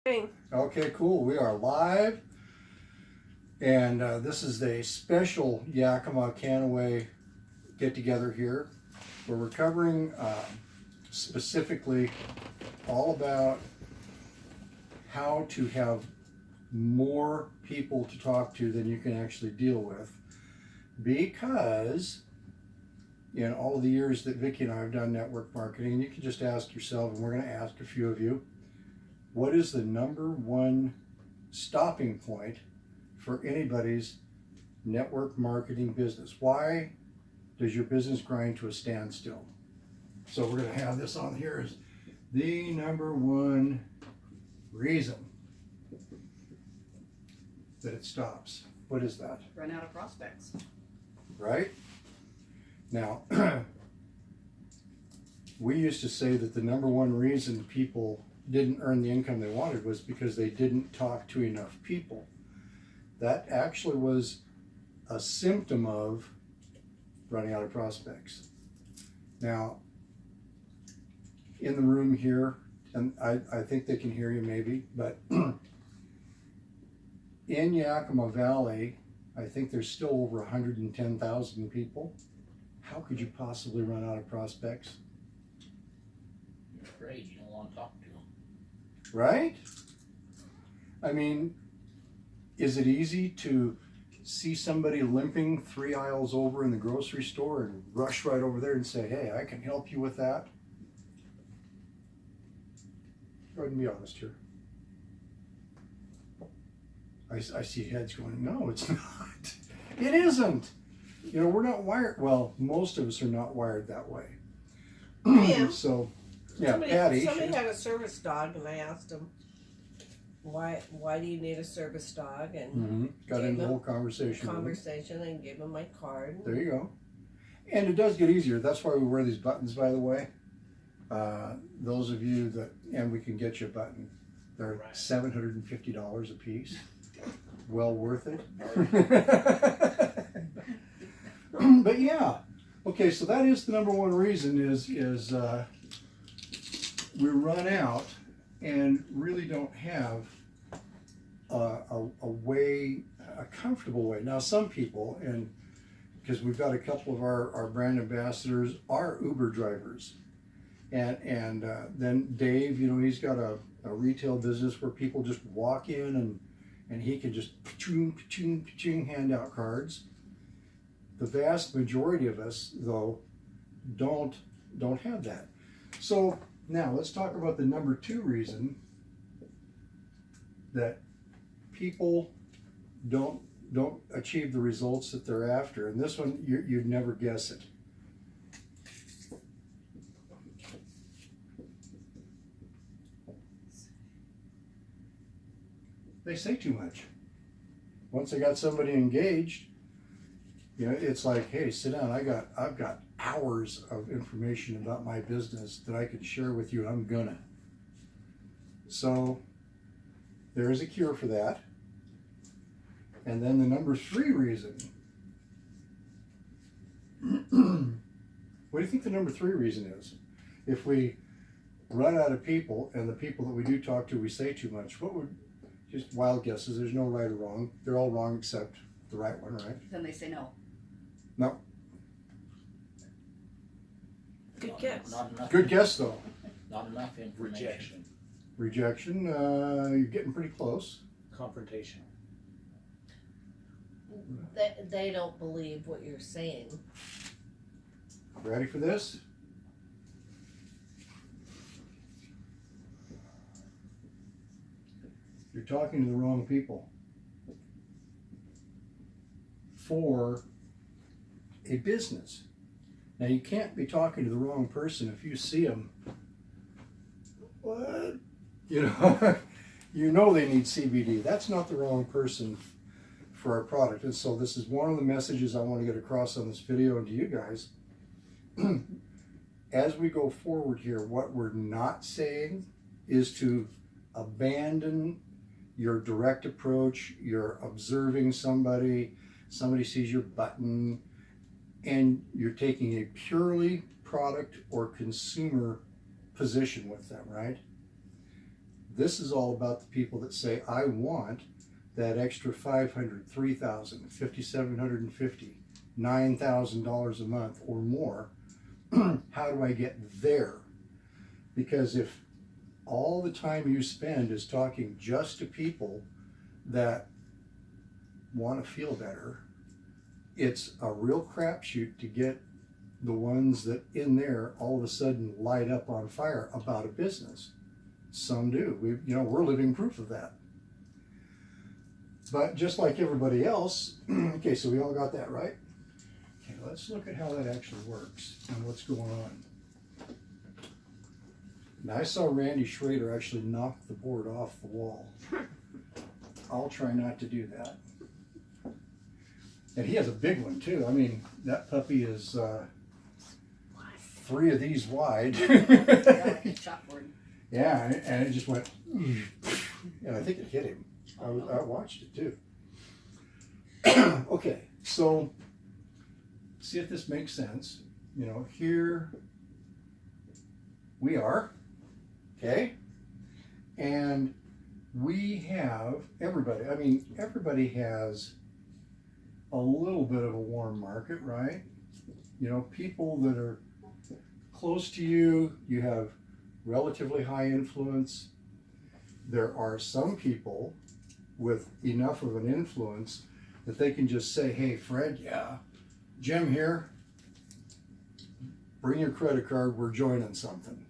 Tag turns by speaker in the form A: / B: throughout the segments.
A: Okay, cool. We are live, and this is a special Yakima Canaway get-together here, where we're covering specifically all about how to have more people to talk to than you can actually deal with, because in all of the years that Vicki and I have done network marketing, you can just ask yourself, and we're going to ask a few of you, what is the number one stopping point for anybody's network marketing business? Why does your business grind to a standstill? So we're going to have this on here as the number one reason that it stops. What is that?
B: Run out of prospects.
A: Right? Now, we used to say that the number one reason people didn't earn the income they wanted was because they didn't talk to enough people. That actually was a symptom of running out of prospects. Now, in the room here, and I think they can hear you maybe, but in Yakima Valley, I think there's still over 110,000 people. How could you possibly run out of prospects?
C: You're afraid you don't want to talk to them.
A: Right? I mean, is it easy to see somebody limping 3 aisles over in the grocery store and rush right over there and say, hey, I can help you with that? Go ahead and be honest here. I see heads going, no, it's not. It isn't. You know, we're not wired, well, most of us are not wired that way.
D: Yeah.
A: So, yeah,
D: somebody
A: Patty.
D: had a service dog, and I asked him, why do you need a service dog? And
A: Got
D: gave
A: into the
D: him
A: whole conversation.
D: and gave him my card.
A: There you go. And it does get easier. That's why we wear these buttons, by the way. Those of you that, and we can get you a button. They're
C: Right.
A: $750 a piece. Well worth it. But yeah. Okay, so that is the number one reason is we run out and really don't have a way, a comfortable way. Now, some people, and because we've got a couple of our brand ambassadors are Uber drivers, and then Dave, you know, he's got a retail business where people just walk in and he can just hand out cards. The vast majority of us, though, don't have that. So now let's talk about the number two reason that people don't achieve the results that they're after. And this one, you'd never guess it. They say too much. Once I got somebody engaged, you know, it's like, hey, sit down. I've got hours of information about my business that I could share with you, and I'm gonna. So there is a cure for that. And then the number three reason. What do you think the number three reason is? If we run out of people, and the people that we do talk to, we say too much, what would, just wild guesses, there's no right or wrong. They're all wrong except the right one, right?
B: Then they say no.
A: No.
D: Good guess.
C: Not enough.
A: Good guess, though.
C: Not enough information.
A: Rejection, you're getting pretty close.
E: Confrontation.
D: They don't believe what you're saying.
A: Ready for this? You're talking to the wrong people for a business. Now, you can't be talking to the wrong person if you see them. What? You know, you know they need CBD. That's not the wrong person for our product. And so this is one of the messages I want to get across on this video and to you guys. As we go forward here, what we're not saying is to abandon your direct approach. You're observing somebody sees your button, and you're taking a purely product or consumer position with them, right? This is all about the people that say, I want that extra 500, 3,000, 5,750, $9,000 a month or more. How do I get there? Because if all the time you spend is talking just to people that want to feel better, it's a real crapshoot to get the ones that in there all of a sudden light up on fire about a business. Some do. We're living proof of that. But just like everybody else, okay, so we all got that right? Okay, let's look at how that actually works and what's going on. Now, I saw Randy Schrader actually knock the board off the wall. I'll try not to do that. And he has a big one too. I mean, that puppy is 3 of these wide.
C: Yeah, like a chalkboard.
A: Yeah, and it just went, and I think it hit him. I watched it too. Okay, so see if this makes sense. Here we are, okay? And we have everybody has a little bit of a warm market, right? People that are close to you, you have relatively high influence. There are some people with enough of an influence that they can just say, hey, Fred, yeah, Jim here, bring your credit card, we're joining something.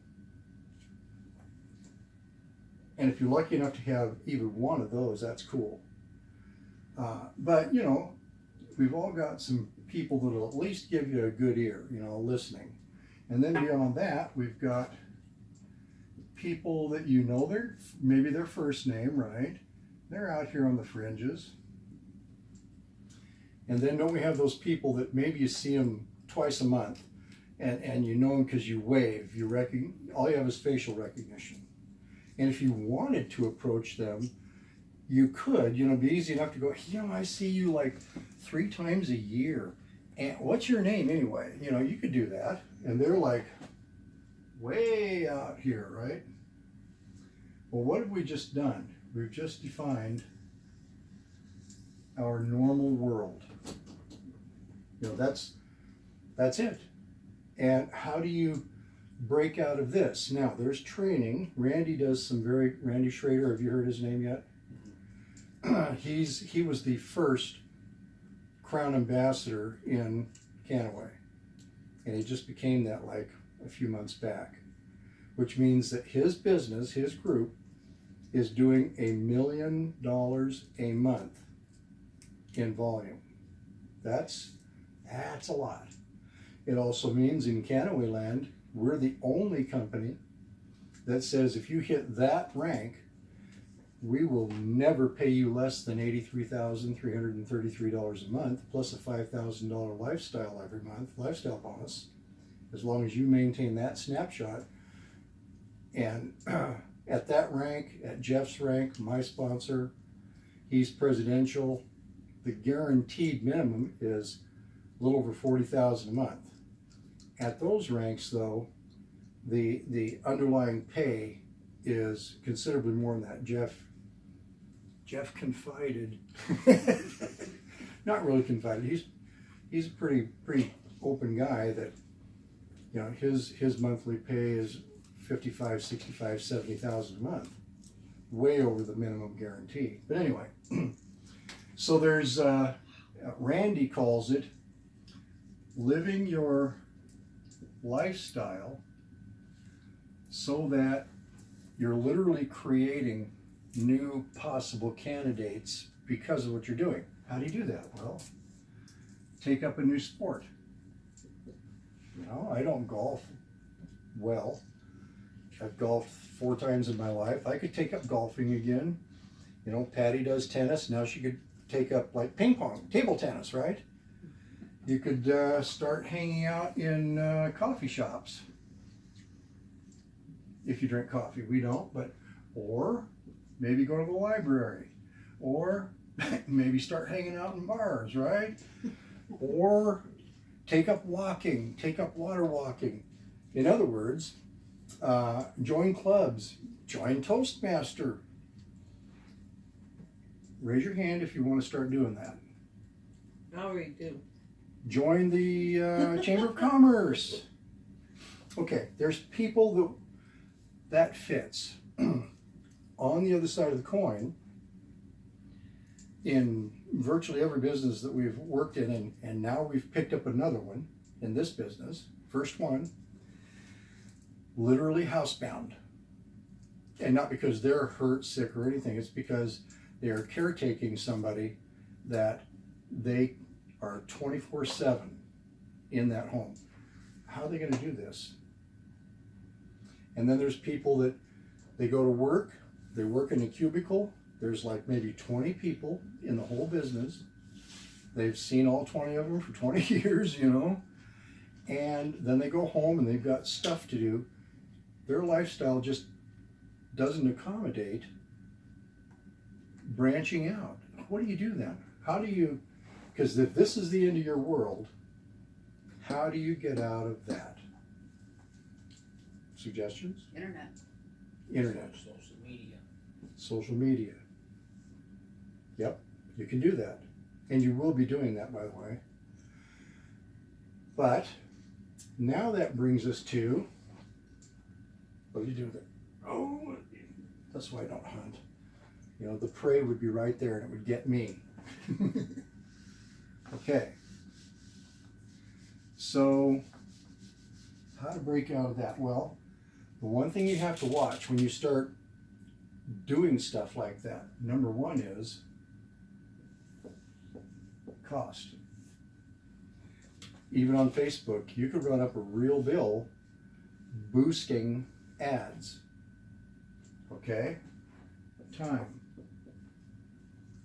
A: And if you're lucky enough to have even one of those, that's cool. But, we've all got some people that'll at least give you a good ear, listening. And then beyond that, we've got people that maybe their first name, right? They're out here on the fringes. And then don't we have those people that maybe you see them twice a month and you know them because you wave, all you have is facial recognition. And if you wanted to approach them, you could, be easy enough to go, I see you like 3 times a year. And what's your name anyway? You could do that. And they're like way out here, right? Well, what have we just done? We've just defined our normal world. That's it. And how do you break out of this? Now, there's training. Randy Schrader, have you heard his name yet? He was the first Crown Ambassador in Canaway. And he just became that like a few months back, which means that his business, his group, is doing $1 million a month in volume. That's a lot. It also means in Canaway land, we're the only company that says if you hit that rank, we will never pay you less than $83,333 a month, plus a $5,000 lifestyle bonus, as long as you maintain that snapshot. And at that rank, at Jeff's rank, my sponsor, he's presidential, the guaranteed minimum is a little over $40,000 a month. At those ranks, though, the underlying pay is considerably more than that. Jeff confided, not really confided. He's a pretty open guy that, his monthly pay is $55,000, $65,000, $70,000 a month, way over the minimum guarantee. But anyway, so there's Randy calls it living your lifestyle so that you're literally creating new possible candidates because of what you're doing. How do you do that? Well, take up a new sport. I don't golf well. I've golfed 4 times in my life. I could take up golfing again. Patty does tennis. Now she could take up like ping pong, table tennis, right? You could start hanging out in coffee shops. If you drink coffee, we don't, or maybe go to the library, or maybe start hanging out in bars, right? Or take up walking, take up water walking. In other words, join clubs, Join Toastmaster. Raise your hand if you want to start doing that.
D: I already do.
A: Join the Chamber of Commerce. Okay, there's people that fits. On the other side of the coin, in virtually every business that we've worked in, and now we've picked up another one in this business, first one, literally housebound. And not because they're hurt, sick, or anything, it's because they are caretaking somebody that they are 24/7 in that home. How are they going to do this? And then there's people that they go to work, they work in a cubicle, there's like maybe 20 people in the whole business. They've seen all 20 of them for 20 years, you know, and then they go home and they've got stuff to do. Their lifestyle just doesn't accommodate branching out. What do you do then? How do you, because if this is the end of your world, how do you get out of that? Suggestions?
B: Internet.
A: Internet,
C: Social media.
A: social media. Yep, you can do that. And you will be doing that, by the way. But now that brings us to, what do you do with it? Oh, that's why I don't hunt. You know, the prey would be right there and it would get me. Okay. So, how to break out of that? Well, the one thing you have to watch when you start doing stuff like that, number one is cost. Even on Facebook, you could run up a real bill boosting ads. Okay? Time.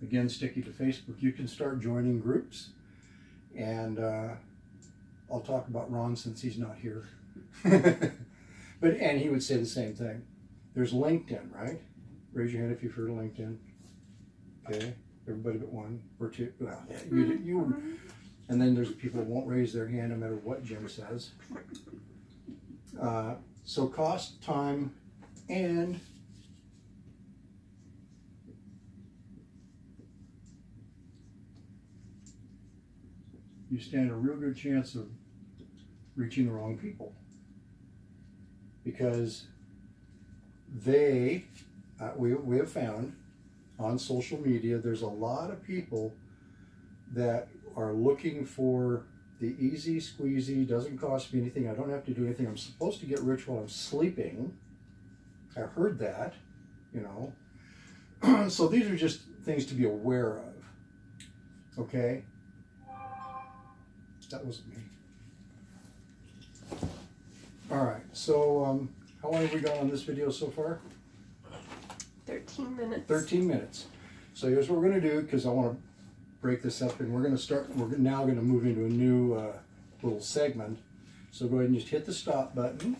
A: Again, sticky to Facebook, you can start joining groups, and I'll talk about Ron since he's not here. And he would say the same thing. There's LinkedIn, right? Raise your hand if you've heard of LinkedIn. Okay, everybody but one or two. Well, yeah, you. And then there's people that won't raise their hand no matter what Jim says. So cost, time, and you stand a real good chance of reaching the wrong people, because they, we have found on social media, there's a lot of people that are looking for the easy squeezy, doesn't cost me anything, I don't have to do anything, I'm supposed to get rich while I'm sleeping. I heard that, you know. So these are just things to be aware of, okay? That wasn't me. All right, so how long have we got on this video so far?
E: 13 minutes.
A: 13 minutes. So here's what we're going to do, because I want to break this up, and we're now going to move into a new little segment. So go ahead and just hit the stop button.